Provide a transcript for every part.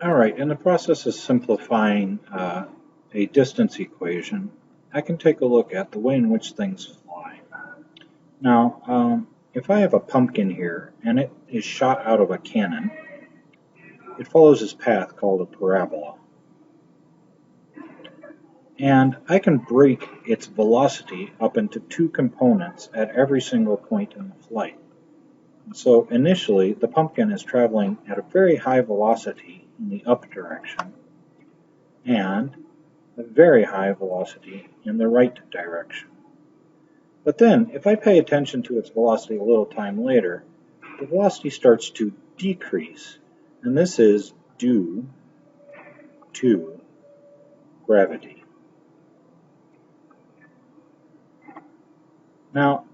All right, in the process of simplifying a distance equation, I can take a look at the way in which things fly. Now, if I have a pumpkin here and it is shot out of a cannon, it follows this path called a parabola. And I can break its velocity up into two components at every single point in the flight. So initially, the pumpkin is traveling at a very high velocity in the up direction and a very high velocity in the right direction. But then, if I pay attention to its velocity a little time later, the velocity starts to decrease, and this is due to gravity. Now,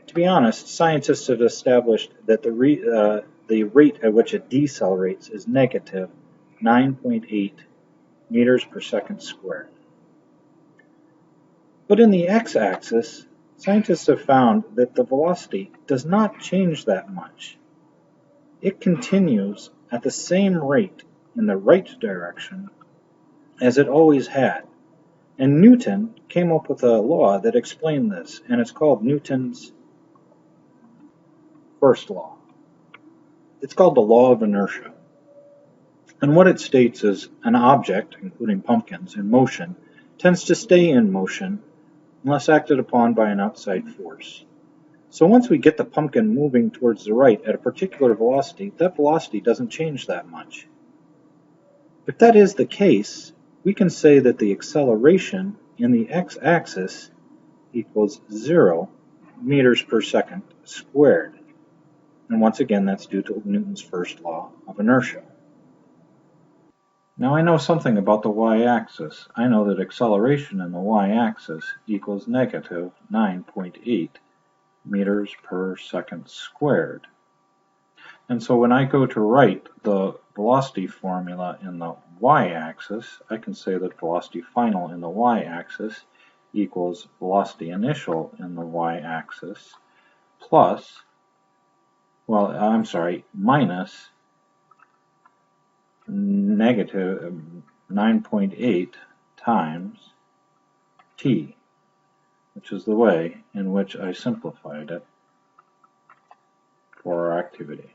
to be honest, scientists have established that the rate at which it decelerates is negative 9.8 meters per second squared. But in the x-axis, scientists have found that the velocity does not change that much. It continues at the same rate in the right direction as it always had. And Newton came up with a law that explained this, and it's called Newton's first law. It's called the law of inertia. And what it states is an object, including pumpkins, in motion tends to stay in motion unless acted upon by an outside force. So once we get the pumpkin moving towards the right at a particular velocity, that velocity doesn't change that much. If that is the case, we can say that the acceleration in the x-axis equals 0 meters per second squared. And once again, that's due to Newton's first law of inertia. Now I know something about the y-axis. I know that acceleration in the y-axis equals negative 9.8 meters per second squared. And so when I go to write the velocity formula in the y-axis, I can say that velocity final in the y-axis equals velocity initial in the y-axis plus, minus negative 9.8 times t, which is the way in which I simplified it for our activity.